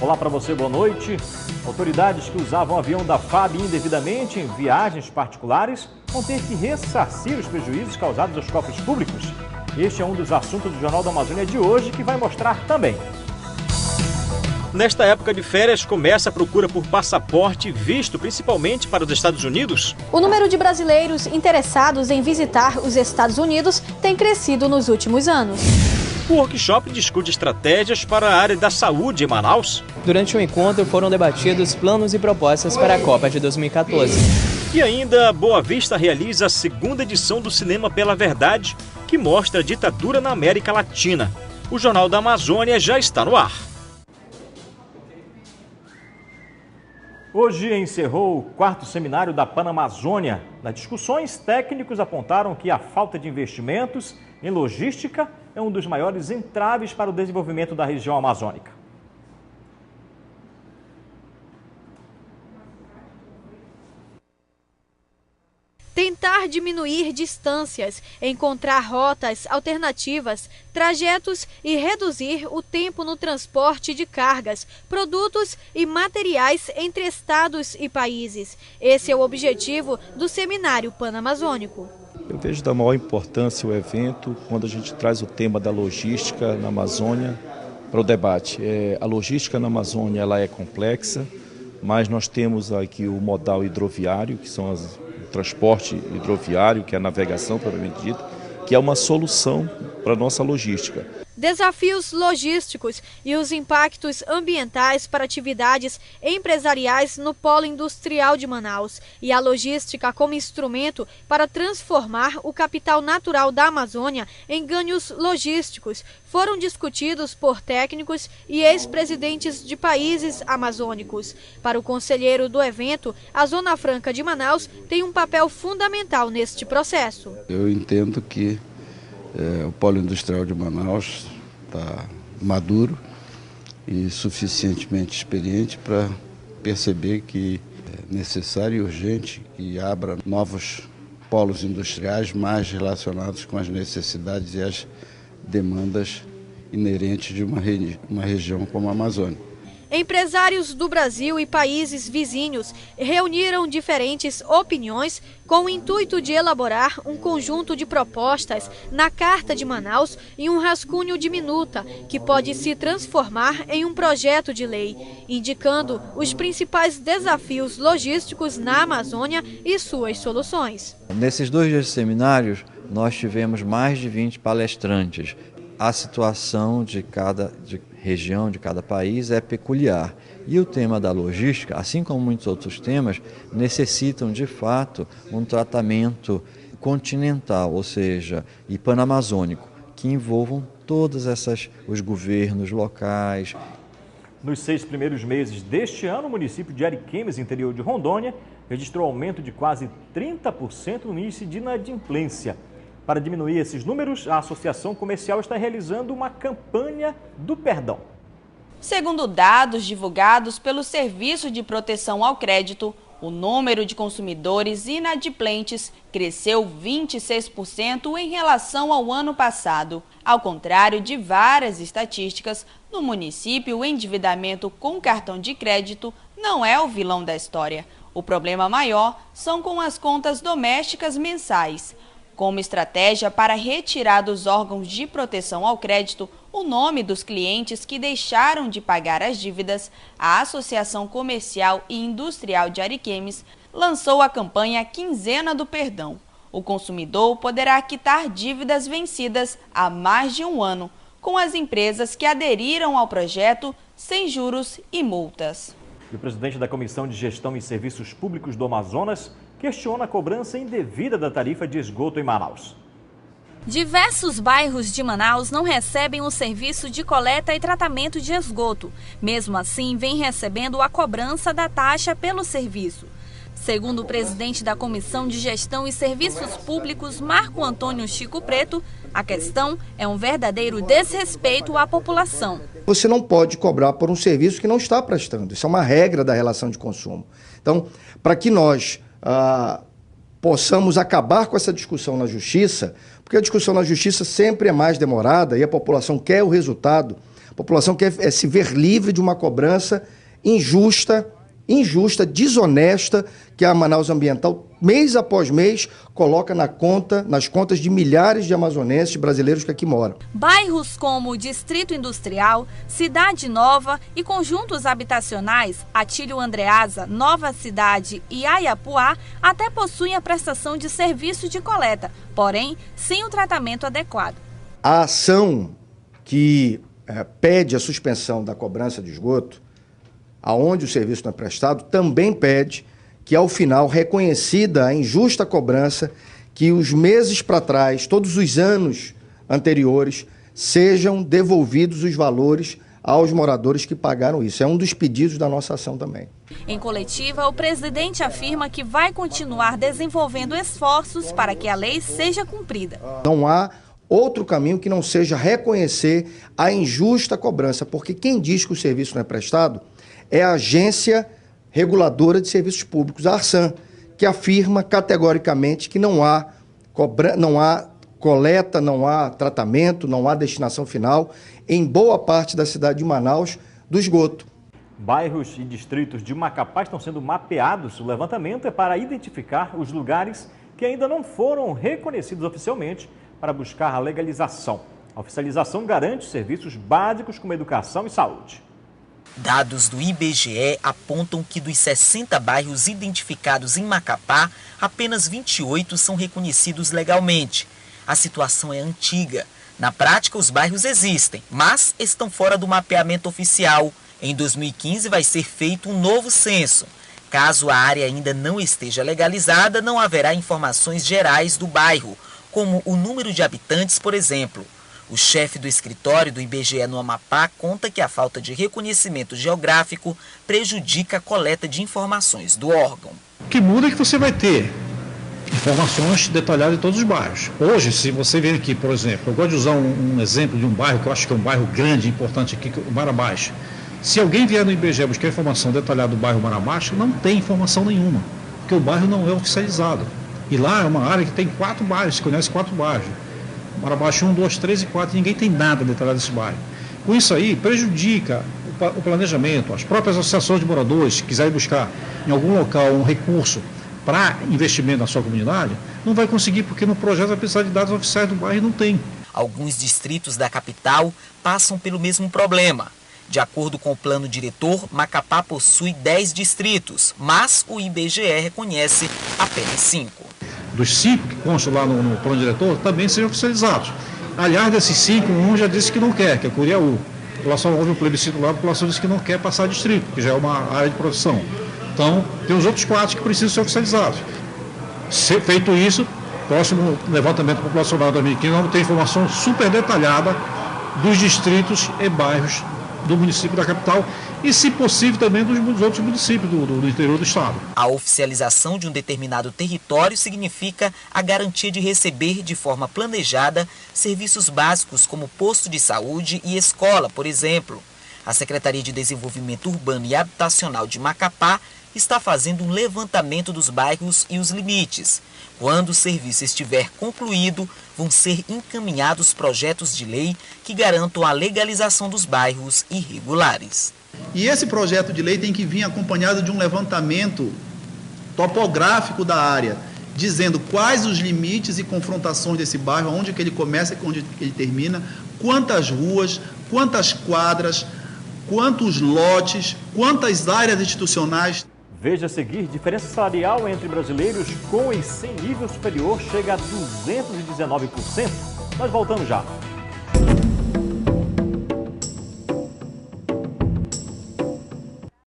Olá para você, boa noite. Autoridades que usavam o avião da FAB indevidamente em viagens particulares vão ter que ressarcir os prejuízos causados aos cofres públicos. Este é um dos assuntos do Jornal da Amazônia de hoje, que vai mostrar também. Nesta época de férias, começa a procura por passaporte e visto, principalmente para os Estados Unidos. O número de brasileiros interessados em visitar os Estados Unidos tem crescido nos últimos anos. O workshop discute estratégias para a área da saúde em Manaus. Durante o encontro foram debatidos planos e propostas para a Copa de 2014. E ainda, Boa Vista realiza a segunda edição do Cinema pela Verdade, que mostra a ditadura na América Latina. O Jornal da Amazônia já está no ar. Hoje encerrou o 4º seminário da Panamazônia. Nas discussões, técnicos apontaram que a falta de investimentos em logística é um dos maiores entraves para o desenvolvimento da região amazônica. Tentar diminuir distâncias, encontrar rotas alternativas, trajetos e reduzir o tempo no transporte de cargas, produtos e materiais entre estados e países. Esse é o objetivo do Seminário Panamazônico. Eu vejo da maior importância o evento quando a gente traz o tema da logística na Amazônia para o debate. A logística na Amazônia ela é complexa, mas nós temos aqui o modal hidroviário, que são o transporte hidroviário, que é a navegação propriamente dita, que é uma solução para a nossa logística. Desafios logísticos e os impactos ambientais para atividades empresariais no polo industrial de Manaus e a logística como instrumento para transformar o capital natural da Amazônia em ganhos logísticos foram discutidos por técnicos e ex-presidentes de países amazônicos. Para o conselheiro do evento, a Zona Franca de Manaus tem um papel fundamental neste processo. Eu entendo que o polo industrial de Manaus está maduro e suficientemente experiente para perceber que é necessário e urgente que abra novos polos industriais mais relacionados com as necessidades e as demandas inerentes de uma região como a Amazônia. Empresários do Brasil e países vizinhos reuniram diferentes opiniões com o intuito de elaborar um conjunto de propostas na Carta de Manaus e um rascunho de minuta que pode se transformar em um projeto de lei, indicando os principais desafios logísticos na Amazônia e suas soluções. Nesses 2 dias de seminários, nós tivemos mais de 20 palestrantes. A situação de cada região, de cada país é peculiar. E o tema da logística, assim como muitos outros temas, necessitam de fato um tratamento continental, ou seja, e panamazônico, que envolvam os governos locais. Nos 6 primeiros meses deste ano, o município de Ariquemes, interior de Rondônia, registrou aumento de quase 30% no índice de inadimplência. Para diminuir esses números, a Associação Comercial está realizando uma campanha do perdão. Segundo dados divulgados pelo Serviço de Proteção ao Crédito, o número de consumidores inadimplentes cresceu 26% em relação ao ano passado. Ao contrário de várias estatísticas, no município o endividamento com cartão de crédito não é o vilão da história. O problema maior são com as contas domésticas mensais. Como estratégia para retirar dos órgãos de proteção ao crédito o nome dos clientes que deixaram de pagar as dívidas, a Associação Comercial e Industrial de Ariquemes lançou a campanha Quinzena do Perdão. O consumidor poderá quitar dívidas vencidas há mais de um ano, com as empresas que aderiram ao projeto sem juros e multas. O presidente da Comissão de Gestão e Serviços Públicos do Amazonas questiona a cobrança indevida da tarifa de esgoto em Manaus. Diversos bairros de Manaus não recebem o serviço de coleta e tratamento de esgoto. Mesmo assim, vem recebendo a cobrança da taxa pelo serviço. Segundo o presidente da Comissão de Gestão e Serviços Públicos, Marco Antônio Chico Preto, a questão é um verdadeiro desrespeito à população. Você não pode cobrar por um serviço que não está prestando. Isso é uma regra da relação de consumo. Então, para que nós possamos acabar com essa discussão na justiça, porque a discussão na justiça sempre é mais demorada e a população quer o resultado A população quer se ver livre de uma cobrança injusta, desonesta, que a Manaus Ambiental, mês após mês, coloca nas contas de milhares de amazonenses brasileiros que aqui moram. Bairros como Distrito Industrial, Cidade Nova e conjuntos habitacionais Atílio Andreasa, Nova Cidade e Ayapuá até possuem a prestação de serviço de coleta, porém sem o tratamento adequado. A ação que pede a suspensão da cobrança de esgoto, aonde o serviço não é prestado, também pede que, ao final, reconhecida a injusta cobrança, que os meses para trás, todos os anos anteriores, sejam devolvidos os valores aos moradores que pagaram isso. É um dos pedidos da nossa ação também. Em coletiva, o presidente afirma que vai continuar desenvolvendo esforços para que a lei seja cumprida. Não há outro caminho que não seja reconhecer a injusta cobrança, porque quem diz que o serviço não é prestado é a Agência Reguladora de Serviços Públicos, a Arsan, que afirma categoricamente que não há coleta, não há tratamento, não há destinação final em boa parte da cidade de Manaus do esgoto. Bairros e distritos de Macapá estão sendo mapeados. O levantamento é para identificar os lugares que ainda não foram reconhecidos oficialmente para buscar a legalização. A oficialização garante serviços básicos como educação e saúde. Dados do IBGE apontam que dos 60 bairros identificados em Macapá, apenas 28 são reconhecidos legalmente. A situação é antiga. Na prática, os bairros existem, mas estão fora do mapeamento oficial. Em 2015 vai ser feito um novo censo. Caso a área ainda não esteja legalizada, não haverá informações gerais do bairro, como o número de habitantes, por exemplo. O chefe do escritório do IBGE no Amapá conta que a falta de reconhecimento geográfico prejudica a coleta de informações do órgão. O que muda é que você vai ter informações detalhadas de todos os bairros. Hoje, se você vem aqui, por exemplo, eu gosto de usar um exemplo de um bairro que eu acho que é um bairro grande, importante aqui, o Marabás. Se alguém vier no IBGE buscar informação detalhada do bairro Marabás, não tem informação nenhuma, porque o bairro não é oficializado. E lá é uma área que tem 4 bairros, se conhece 4 bairros. Marabás 1, 2, 3 e 4, ninguém tem nada detalhado desse bairro. Com isso aí, prejudica o planejamento, as próprias associações de moradores que quiserem buscar em algum local um recurso para investimento na sua comunidade, não vai conseguir porque no projeto vai precisar de dados oficiais do bairro e não tem. Alguns distritos da capital passam pelo mesmo problema. De acordo com o plano diretor, Macapá possui 10 distritos, mas o IBGE reconhece apenas 5. Dos 5 que constam lá no plano diretor, também sejam oficializados. Aliás, desses 5, um já disse que não quer, que é Curiaú. A população, houve um plebiscito lá, a população disse que não quer passar distrito, que já é uma área de produção. Então, tem os outros 4 que precisam ser oficializados. Feito isso, próximo levantamento populacional de 2015, vamos ter informação super detalhada dos distritos e bairros do município da capital e, se possível, também dos outros municípios do interior do estado. A oficialização de um determinado território significa a garantia de receber de forma planejada serviços básicos como posto de saúde e escola, por exemplo. A Secretaria de Desenvolvimento Urbano e Habitacional de Macapá está fazendo um levantamento dos bairros e os limites. Quando o serviço estiver concluído, vão ser encaminhados projetos de lei que garantam a legalização dos bairros irregulares. E esse projeto de lei tem que vir acompanhado de um levantamento topográfico da área, dizendo quais os limites e confrontações desse bairro, onde que ele começa e onde ele termina, quantas ruas, quantas quadras, quantos lotes, quantas áreas institucionais. Veja a seguir, diferença salarial entre brasileiros com e sem nível superior chega a 219%. Nós voltamos já.